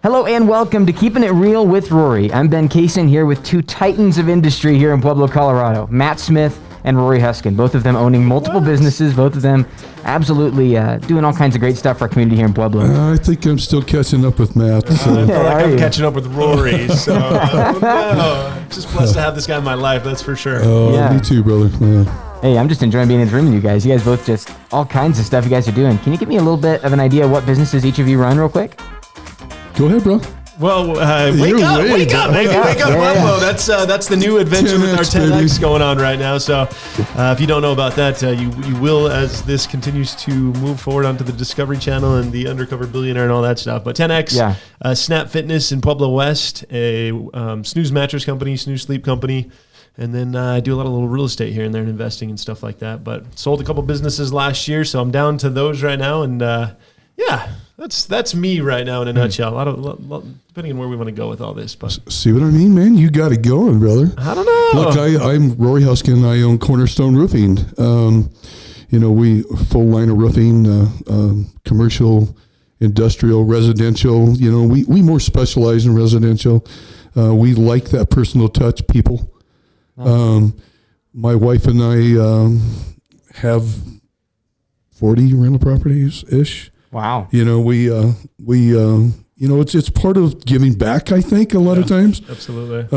Hello and welcome to Keeping It Real with Rory. I'm Ben Cason here with two titans of industry here in Pueblo, Colorado, Matt Smith and Rory Huskin, both of them owning multiple businesses, both of them absolutely doing all kinds of great stuff for our community here in Pueblo. I think I'm still catching up with Matt. So. I feel like I'm catching up with Rory, so I'm just blessed to have this guy in my life, that's for sure. Oh, yeah. Me too, brother. Yeah. Hey, I'm just enjoying being in the room with you guys. You guys both just all kinds of stuff you guys are doing. Can you give me a little bit of an idea of what businesses each of you run real quick? Go ahead, bro. Well, wake up, Pueblo. That's the new adventure with our 10X going on right now. So if you don't know about that, you will as this continues to move forward onto the Discovery Channel and the Undercover Billionaire and all that stuff. But 10X, Snap Fitness in Pueblo West, a snooze mattress company, snooze sleep company. And then I do a lot of little real estate here and there and investing and stuff like that. But sold a couple businesses last year, so I'm down to those right now. And that's me right now in a nutshell. A lot, depending on where we want to go with all this. But see what I mean, man? You got it going, brother. I don't know. Look, I'm Rory Huskin. I own Cornerstone Roofing. We full line of roofing, commercial, industrial, residential. We more specialize in residential. We like that personal touch, people. My wife and I have 40 rental properties ish. Wow. It's part of giving back, I think, a lot of times. Absolutely.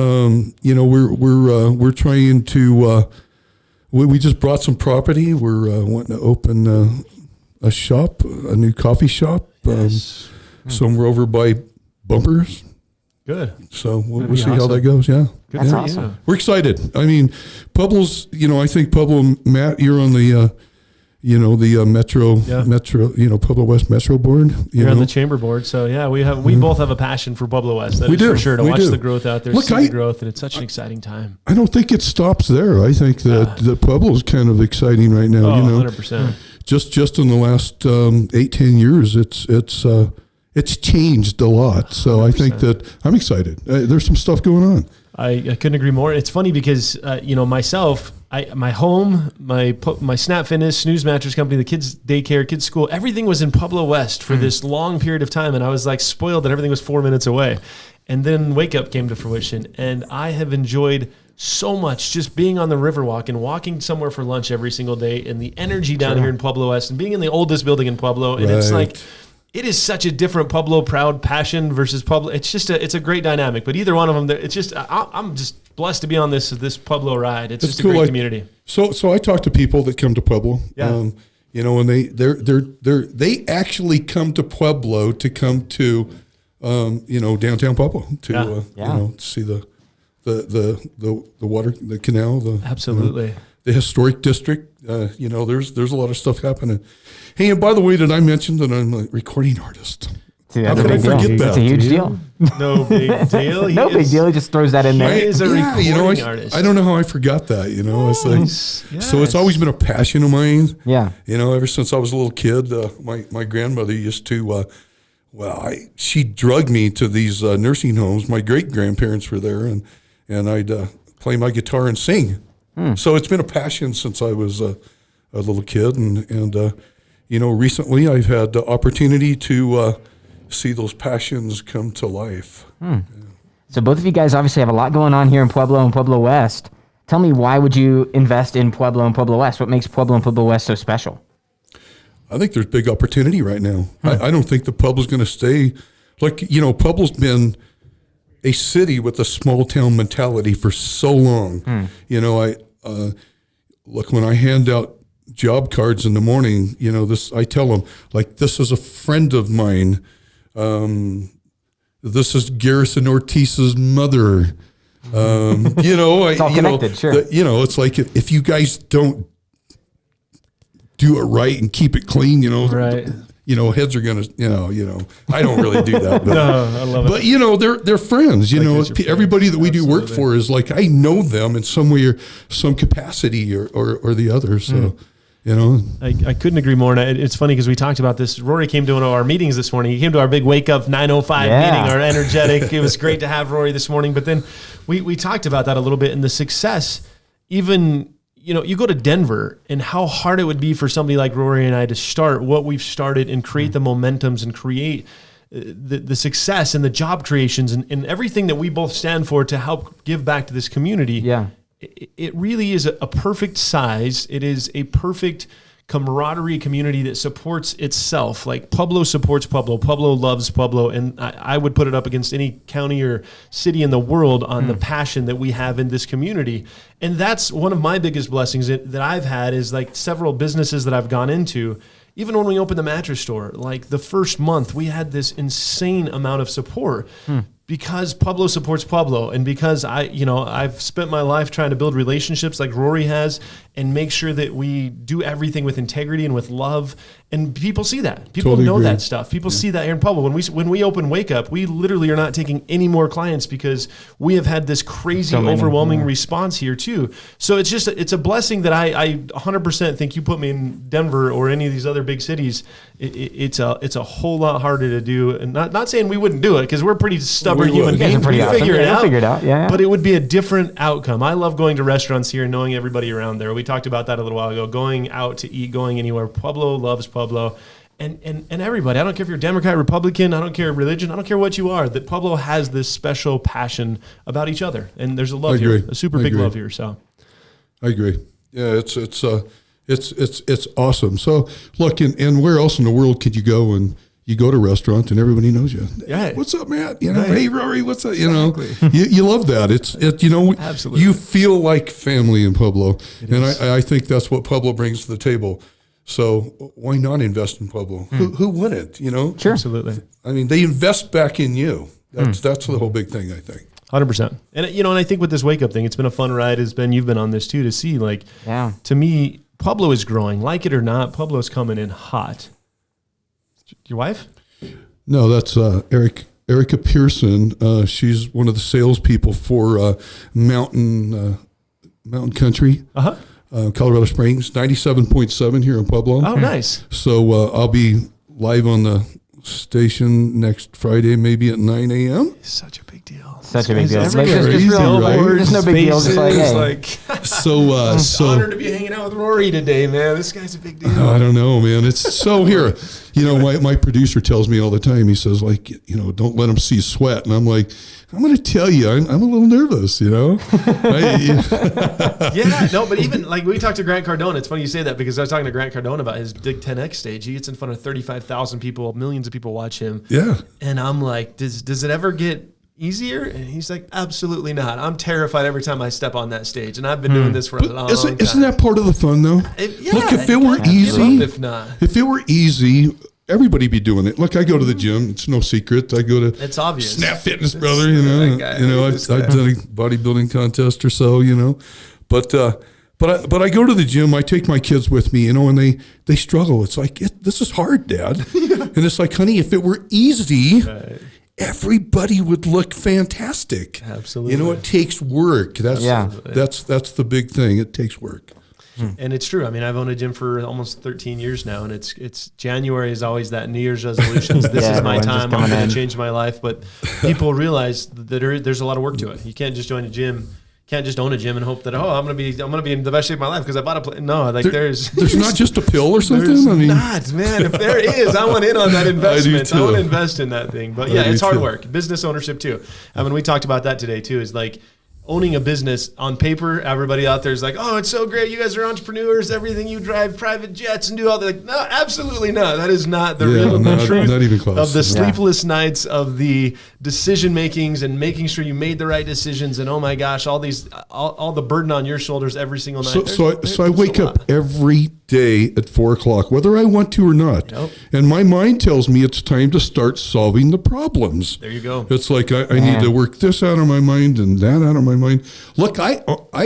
We're trying to, we just brought some property. We're wanting to open a shop, a new coffee shop. Yes. Somewhere over by Bumpers. Good. So we'll see how that goes. Yeah. Good. That's awesome. Yeah. We're excited. I mean, Pueblo's, I think Pueblo, Matt, you're on the, Metro, Pueblo West Metro board. You're on the chamber board, so we both have a passion for Pueblo West. That is for sure to watch the growth out there, see the growth, and it's such an exciting time. I don't think it stops there. I think that Pueblo is kind of exciting right now. 100%. Just in the last 8-10 years, it's changed a lot. So 100%. I think that I'm excited. There's some stuff going on. I couldn't agree more. It's funny because myself. My home, my Snap Fitness, snooze mattress company, the kids' daycare, kids' school, everything was in Pueblo West for this long period of time, and I was like spoiled that everything was 4 minutes away. And then Wake Up came to fruition, and I have enjoyed so much just being on the Riverwalk and walking somewhere for lunch every single day, and the energy down here in Pueblo West, and being in the oldest building in Pueblo, and it's like. It is such a different Pueblo proud passion versus Pueblo. It's just it's a great dynamic. But either one of them, it's just I'm just blessed to be on this Pueblo ride. It's just cool. A great community. So I talk to people that come to Pueblo. Yeah. And they actually come to Pueblo to come to downtown Pueblo to see the water, the canal, absolutely the historic district. There's a lot of stuff happening. Hey, and by the way, did I mention that I'm a recording artist? See, that's a big deal. That's a huge deal. No big deal. Big deal. He just throws that in there. He is a recording artist. I don't know how I forgot that. It's like, so it's always been a passion of mine. Yeah. Ever since I was a little kid, my grandmother used to, she drugged me to these nursing homes. My great grandparents were there, and I'd play my guitar and sing. So it's been a passion since I was a little kid, and recently I've had the opportunity to see those passions come to life. Yeah. So both of you guys obviously have a lot going on here in Pueblo and Pueblo West. Tell me, why would you invest in Pueblo and Pueblo West? What makes Pueblo and Pueblo West so special? I think there's big opportunity right now. I don't think the Pueblo's going to stay. Pueblo's been a city with a small town mentality for so long. Look, when I hand out job cards in the morning, I tell them, this is a friend of mine. This is Garrison Ortiz's mother. It's all connected, sure. It's like if you guys don't do it right and keep it clean, right. Heads are gonna, I don't really do that, but, no, I love it. But they're friends. Everybody that we do work for is like, I know them in some way or some capacity or the other. So, I couldn't agree more. And it's funny because we talked about this. Rory came to one of our meetings this morning. He came to our big Wake Up 9:05 meeting, our energetic. It was great to have Rory this morning. But then we talked about that a little bit, and the success, even. You go to Denver and how hard it would be for somebody like Rory and I to start what we've started and create the momentums and create the success and the job creations and everything that we both stand for to help give back to this community. Yeah. It really is a perfect size. It is a perfect camaraderie community that supports itself. Like Pueblo supports Pueblo. Pueblo loves Pueblo. And I would put it up against any county or city in the world on the passion that we have in this community. And that's one of my biggest blessings that I've had is like several businesses that I've gone into. Even when we opened the mattress store, like the first month, we had this insane amount of support because Pueblo supports Pueblo, and because I've spent my life trying to build relationships like Rory has, and make sure that we do everything with integrity and with love. And people see that. People Totally know agree. that stuff. People see that here in Pueblo. When we open Wake Up, we literally are not taking any more clients because we have had this crazy, overwhelming response here too. So it's a blessing that I 100% think you put me in Denver or any of these other big cities. It's a whole lot harder to do. And not saying we wouldn't do it because we're pretty stubborn human You guys are beings. pretty We awesome. figure it Yeah, out. figure it out. Yeah. But it would be a different outcome. I love going to restaurants here and knowing everybody around there. We talked about that a little while ago. Going out to eat, going anywhere. Pueblo loves Pueblo. And everybody, I don't care if you're Democrat, Republican, I don't care religion, I don't care what you are, that Pueblo has this special passion about each other. And there's a love here, a super big love here. So I agree. Yeah, it's awesome. So look, and where else in the world could you go and you go to a restaurant and everybody knows you? Yeah. What's up, Matt? You know, Right. hey Rory, what's up? You know, you love that. Absolutely. You feel like family in Pueblo, and I think that's what Pueblo brings to the table. So why not invest in Pueblo? Who wouldn't? You know, Sure. absolutely. I mean, they invest back in you. That's the whole big thing, I think. 100%. And and I think with this Wake Up thing, it's been a fun ride. You've been on this too, to see to me, Pueblo is growing. Like it or not, Pueblo's coming in hot. Your wife? No, that's Erica Pearson. She's one of the salespeople for Mountain Country, Colorado Springs, 97.7 here in Pueblo. Oh, nice. So I'll be live on the station next Friday, maybe at 9 a.m. Such a big deal. Such a big deal. Everywhere. Just real, Right? there's no big deal. Just like, hey. So Honored to be hanging out with Rory today, man. This guy's a big deal. I don't know, man. It's so here. My producer tells me all the time. He says, don't let them see sweat. And I'm like, I'm going to tell you, I'm a little nervous, Yeah, no, but even like we talked to Grant Cardone. It's funny you say that because I was talking to Grant Cardone about his big 10X stage. He gets in front of 35,000 people, millions of people watch him. Yeah. And I'm like, does it ever get easier? And he's like, absolutely not. I'm terrified every time I step on that stage. And I've been doing this for a long time. Isn't that part of the fun, though? Look, if it were easy, everybody be doing it. Look, I go to the gym. It's no secret. I go to it's obvious. Snap Fitness, brother. I've done a bodybuilding contest or so. But I go to the gym. I take my kids with me. And they struggle. It's like this is hard, Dad. And it's like, honey, if it were easy. Right. Everybody would look fantastic. Absolutely. It takes work. That's the big thing. It takes work. And it's true. I mean, I've owned a gym for almost 13 years now, and it's January is always that New Year's resolutions. This is my time. I'm going to change my life. But people realize that there's a lot of work to it. You can't just join a gym. Can't just own a gym and hope that I'm gonna be in the best shape of my life because I bought a place. No, there's not just a pill or something. There's not, man. If there is, I want in on that investment. I want to invest in that thing. But yeah, it's hard work. Business ownership too. I mean, we talked about that today too. Is like owning a business on paper. Everybody out there is like, oh, it's so great. You guys are entrepreneurs. Everything you drive private jets and do all that. Like, no, absolutely not. That is not the real truth. Not even close. Of the sleepless nights, of the decision makings, and making sure you made the right decisions. And oh my gosh, all the burden on your shoulders every single night. So I wake up every day at 4:00, whether I want to or not. Yep. And my mind tells me it's time to start solving the problems. There you go. It's like I need to work this out of my mind and that out of my mind. Look, I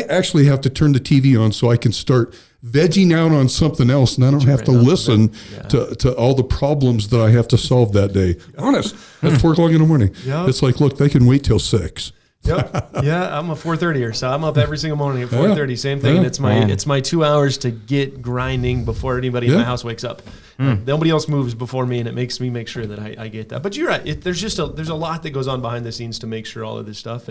actually have to turn the TV on so I can start vegging out on something else, and I don't have to listen to all the problems that I have to solve that day. Honest, at 4:00 in the morning. Yep. It's like, look, they can wait till 6. Yep. Yeah, I'm a 4:30er, so I'm up every single morning at 4:30. Same thing. And it's my 2 hours to get grinding before anybody in my house wakes up. Nobody else moves before me, and it makes me make sure that I get that. But you're right. There's a lot that goes on behind the scenes to make sure all of this stuff.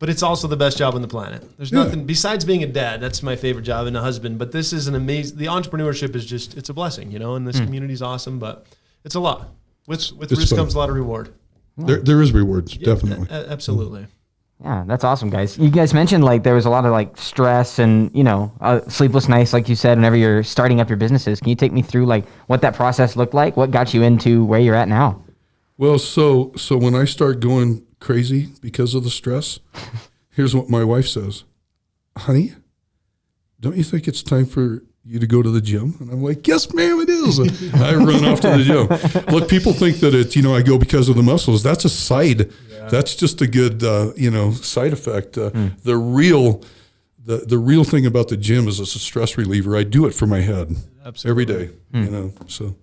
But it's also the best job on the planet. There's nothing besides being a dad. That's my favorite job, and a husband. But this is an amazing. The entrepreneurship is it's a blessing, and this community is awesome. But it's a lot. With risk comes a lot of reward. There is rewards, definitely. Absolutely. Yeah, that's awesome, guys. You guys mentioned like there was a lot of like stress and sleepless nights, like you said, whenever you're starting up your businesses. Can you take me through like what that process looked like? What got you into where you're at now? Well, so when I start going crazy because of the stress, here's what my wife says: "Honey, don't you think it's time for you to go to the gym?" And I'm like, "Yes, ma'am, it is." I run off to the gym. Look, people think that it's, I go because of the muscles. That's a side. Yeah. That's just a good, side effect. The real thing about the gym is it's a stress reliever. I do it for my head. Absolutely. Every day, so.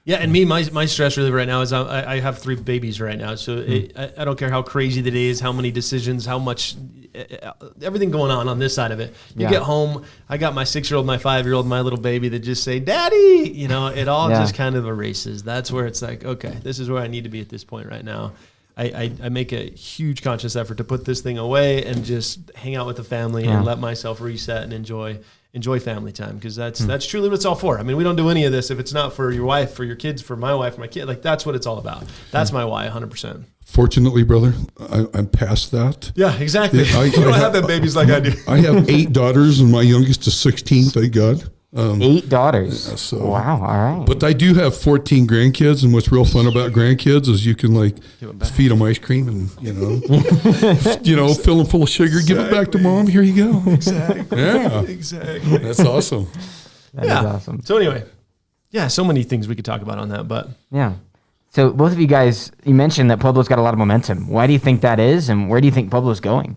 Yeah, and me, my stress reliever right now is I have 3 babies right now, so I don't care how crazy the day is, how many decisions, how much, everything going on this side of it. You get home, I got my 6-year-old, my 5-year-old, my little baby that just say, "Daddy," it all just kind of erases. That's where it's like, okay, this is where I need to be at this point right now. I make a huge conscious effort to put this thing away and just hang out with the family and let myself reset and enjoy family time, because that's truly what it's all for. I mean, we don't do any of this if it's not for your wife, for your kids, for my wife, for my kid. Like, that's what it's all about. That's my why, 100%. Fortunately, brother, I'm past that. Yeah, exactly. You don't have that babies like I do. I have 8 daughters, and my youngest is 16, thank God. 8 daughters. Wow, all right. But I do have 14 grandkids, and what's real fun about grandkids is you can feed them ice cream and fill them full of sugar. Exactly. Give it back to mom. Here you go. Exactly. Yeah. Exactly. That's awesome. That is awesome. So anyway, so many things we could talk about on that, but yeah. So both of you guys, you mentioned that Pueblo's got a lot of momentum. Why do you think that is, and where do you think Pueblo's going?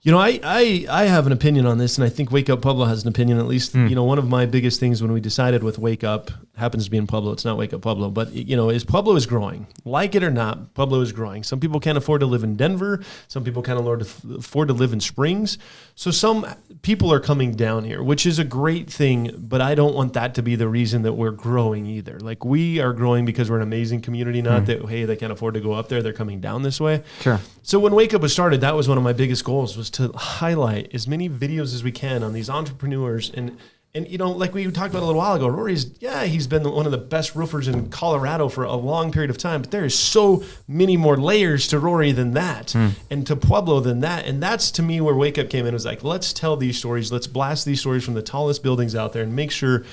I have an opinion on this, and I think Wake Up Pueblo has an opinion. At least, one of my biggest things when we decided with Wake Up happens to be in Pueblo. It's not Wake Up Pueblo, but Pueblo is growing. Like it or not, Pueblo is growing. Some people can't afford to live in Denver. Some people can't afford to live in Springs. So some people are coming down here, which is a great thing. But I don't want that to be the reason that we're growing either. Like, we are growing because we're an amazing community. Not that they can't afford to go up there. They're coming down this way. Sure. So when Wake Up was started, that was one of my biggest goals, was to highlight as many videos as we can on these entrepreneurs. And like we talked about a little while ago, Rory's, he's been one of the best roofers in Colorado for a long period of time, but there is so many more layers to Rory than that, and to Pueblo than that. And that's, to me, where Wake Up came in. It was like, let's tell these stories. Let's blast these stories from the tallest buildings out there and make sure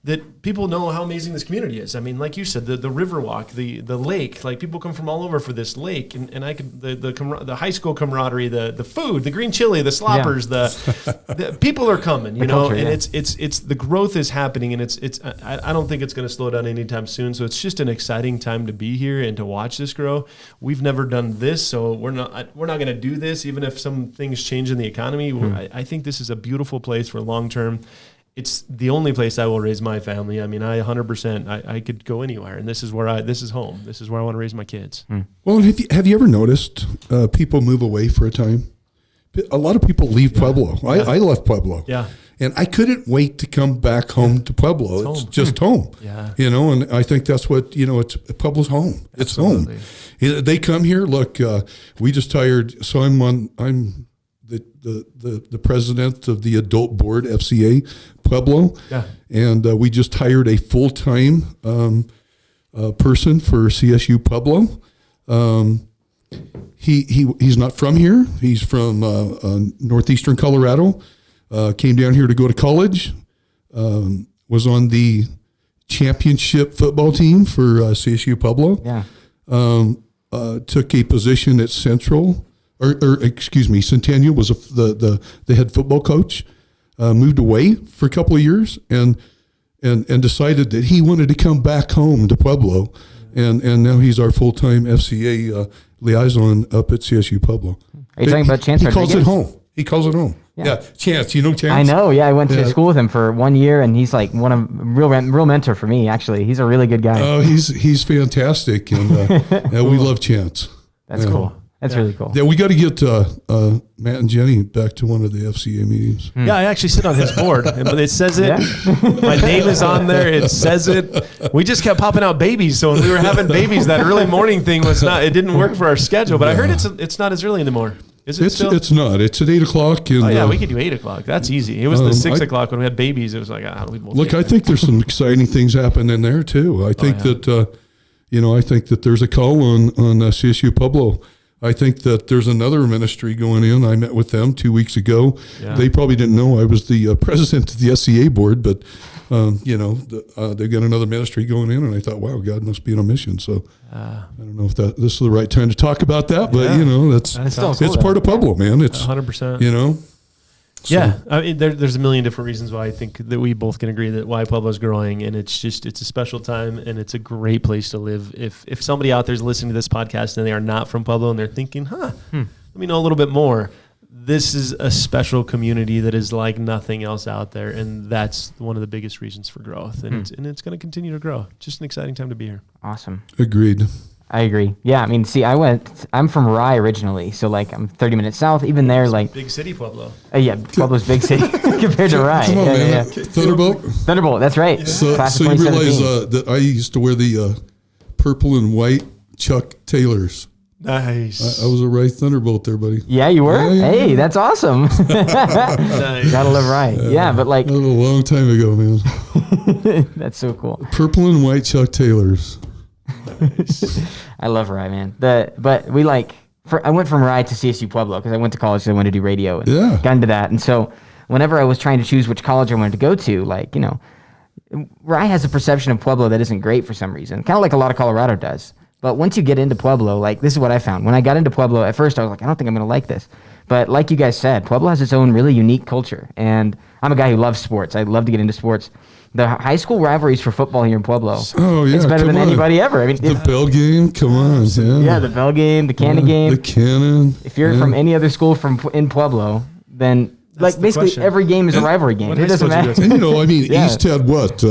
that people know how amazing this community is. I mean, like you said, the river walk, the lake, like, people come from all over for this lake, and I could, the high school camaraderie, the food, the green chili, the sloppers, the people are coming, culture, and it's the growth is happening, and I don't think it's going to slow down anytime soon. So it's just an exciting time to be here and to watch this grow. We've never done this, so we're not going to do this, even if some things change in the economy. I think this is a beautiful place for long term. It's the only place I will raise my family. I mean, 100%, I could go anywhere, and this is home. This is where I want to raise my kids. Well, have you ever noticed people move away for a time? A lot of people leave Pueblo. Yeah. I left Pueblo. Yeah. And I couldn't wait to come back home to Pueblo. It's just home. Yeah. And I think that's what, it's Pueblo's home. It's Absolutely. Home. They come here. Look, we just hired, so I'm the president of the adult board, FCA Pueblo, and we just hired a full-time person for CSU Pueblo. He's not from here. He's from northeastern Colorado. Came down here to go to college. Was on the championship football team for CSU Pueblo. Yeah. Took a position at Centennial was the head football coach. Moved away for a couple of years and decided that he wanted to come back home to Pueblo, and now he's our full-time FCA liaison up at CSU Pueblo. Are you talking about Chance He Rodriguez? calls it home. He calls it home. Yeah, Chance. You know Chance? I know. Yeah, I went to school with him for 1 year, and he's like real mentor for me. Actually, he's a really good guy. Oh, he's fantastic, and we love Chance. That's cool. That's really cool. Yeah, we got to get Matt and Jenny back to one of the FCA meetings. Yeah, I actually sit on his board, but it says it. Yeah. My name is on there. It says it. We just kept popping out babies, so when we were having babies, that early morning thing it didn't work for our schedule. But I heard it's not as early anymore. Is it still? It's not. It's at 8 o'clock. And, we could do 8 o'clock. That's easy. It was the 6 o'clock when we had babies. It was like, look, I think there's some exciting things happening there too. I think that I think that there's a call on CSU Pueblo. I think that there's another ministry going in. I met with them 2 weeks ago. Yeah. They probably didn't know I was the president of the SCA board, but they've got another ministry going in, and I thought, wow, God must be on a mission. So I don't know if this is the right time to talk about that, but it's part of Pueblo, man. It's 100%. So. Yeah, I mean, there's a million different reasons why I think that we both can agree that why Pueblo is growing, and it's a special time, and it's a great place to live. If somebody out there is listening to this podcast and they are not from Pueblo and they're thinking, let me know a little bit more, this is a special community that is like nothing else out there, and that's one of the biggest reasons for growth, and it's going to continue to grow. Just an exciting time to be here. Awesome. Agreed. I agree. Yeah, I mean, see, I'm from Rye originally, so like I'm 30 minutes south. Even there, like big city, Pueblo. Yeah, Pueblo's big city compared to Rye. Come on, man. Thunderbolt, that's right. Yeah. So you realize that I used to wear the purple and white Chuck Taylors. Nice. I was a Rye Thunderbolt there, buddy. Yeah, you were? Yeah. Hey, that's awesome. Nice. Gotta love Rye. Yeah, but like... That was a long time ago, man. That's so cool. Purple and white Chuck Taylors. I love Rye, man. But we I went from Rye to CSU Pueblo because I went to college, so I wanted to do radio and got into that. And so whenever I was trying to choose which college I wanted to go to, Rye has a perception of Pueblo that isn't great for some reason, kind of like a lot of Colorado does. But once you get into Pueblo, this is what I found. When I got into Pueblo, at first I was like, I don't think I'm going to like this. But like you guys said, Pueblo has its own really unique culture. And I'm a guy who loves sports. I love to get into sports. The high school rivalries for football here in Pueblo. Oh, yeah. It's better than anybody ever. I mean, the Bell game, come on. Yeah, the Bell game, the Cannon game. The Cannon. If you're from any other school in Pueblo, then basically every game is a rivalry game. It doesn't matter. And East had what?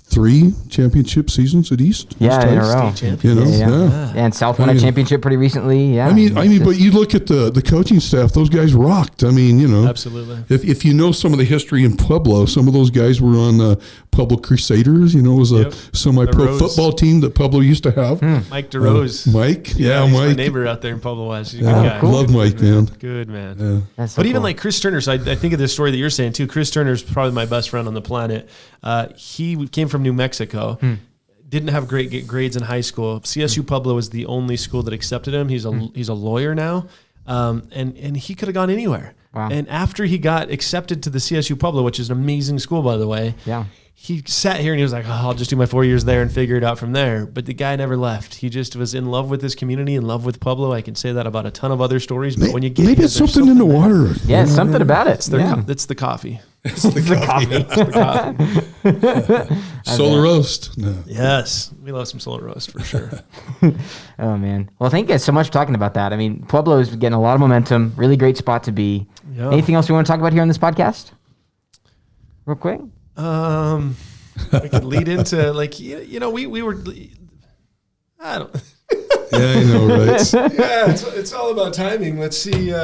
3 championship seasons at East? Yeah, in a row. Yeah. And South won a championship pretty recently. Yeah. I mean, but you look at the coaching staff; those guys rocked. I mean, absolutely. If you know some of the history in Pueblo, some of those guys were on Pueblo Crusaders. It was a semi-pro football team that Pueblo used to have. Mike DeRose. Mike, he's Mike. my neighbor out there in Pueblo West. He's a good guy. Cool. Love Mike, man. Good man. Yeah. That's so even cool. like Chris Turner. So I think of this story that you're saying too. Chris Turner's probably my best friend on the planet. He came from New Mexico. Didn't have great grades in high school. CSU Pueblo was the only school that accepted him. He's a lawyer now, and he could have gone anywhere. Wow. And after he got accepted to the CSU Pueblo, which is an amazing school, by the way, he sat here and he was like, I'll just do my 4 years there and figure it out from there. But the guy never left. He just was in love with this community, in love with Pueblo. I can say that about a ton of other stories. But when you get maybe it's something in the water. Yeah, something about it. It's the coffee. It's the coffee. Solar roast. No. Yes, we love some solar roast for sure. Oh man. Well, thank you guys so much for talking about that. I mean, Pueblo is getting a lot of momentum. Really great spot to be. Yeah. Anything else we want to talk about here on this podcast? Real quick. We could lead into we were. I don't. Yeah, I know, right? Yeah, it's all about timing. Let's see.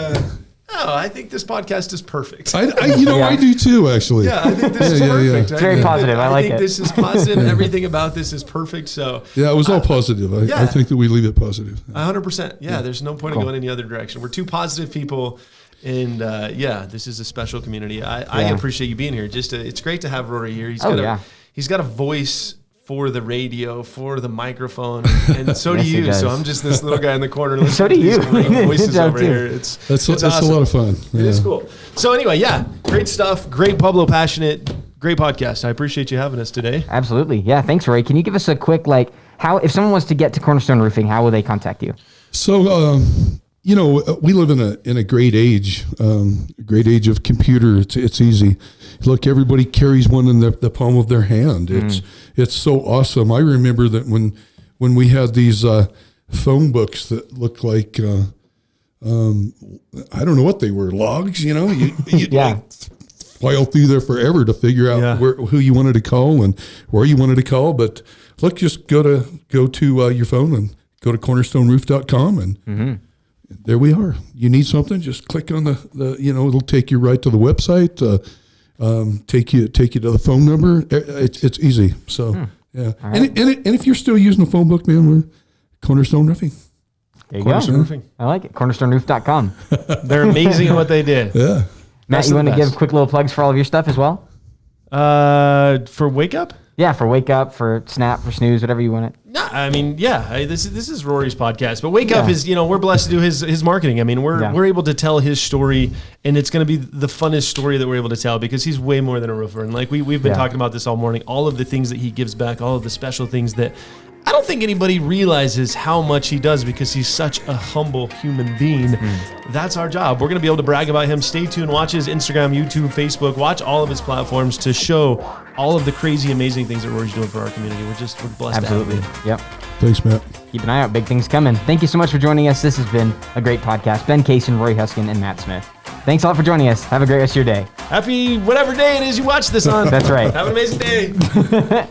I think this podcast is perfect. I do too, actually. Yeah, I think this is perfect. It's very positive. I like it. I think this is positive. Everything about this is perfect. So yeah, it was all positive. I think that we leave it positive. 100%. Yeah, there's no point in going any other direction. We're two positive people. And this is a special community. I appreciate you being here. It's great to have Rory here. He's got a voice for the radio, for the microphone, and so do you. So I'm just this little guy in the corner listening so do to you. these great voices over here. It's awesome. a lot of fun. Yeah. It is cool. So anyway, great stuff. Great Pueblo passionate. Great podcast. I appreciate you having us today. Absolutely. Yeah. Thanks, Rory. Can you give us a quick how if someone wants to get to Cornerstone Roofing, how will they contact you? So. We live in a great age of computer. It's easy. Look, everybody carries one in the palm of their hand. It's so awesome. I remember that when we had these phone books that looked like I don't know what they were, logs. You'd file through there forever to figure out who you wanted to call and where you wanted to call. But look, just go to your phone and go to cornerstoneroof.com and. There we are. You need something? Just click on the it'll take you right to the website. Take you to the phone number. It's easy. So yeah. Right. And if you're still using the phone book, man, we're Cornerstone Roofing. There you Cornerstone go. Roofing. I like it. Cornerstoneroof.com. They're amazing at what they did. Yeah. Matt, you want to give quick little plugs for all of your stuff as well? For Wake Up? Yeah, for Wake Up, for Snap, for Snooze, whatever you want it. No, I mean, this is Rory's podcast, but Wake Up is, we're blessed to do his marketing. I mean, we're able to tell his story, and it's going to be the funnest story that we're able to tell because he's way more than a roofer. And like we've been talking about this all morning, all of the things that he gives back, all of the special things that I don't think anybody realizes how much he does because he's such a humble human being. That's our job. We're going to be able to brag about him. Stay tuned. Watch his Instagram, YouTube, Facebook. Watch all of his platforms to show all of the crazy, amazing things that Rory's doing for our community. We're blessed. Absolutely. To have him. Yep. Thanks, Matt. Keep an eye out. Big things coming. Thank you so much for joining us. This has been a great podcast. Ben Cason, Rory Huskin, and Matt Smith. Thanks a lot for joining us. Have a great rest of your day. Happy whatever day it is you watch this on. That's right. Have an amazing day.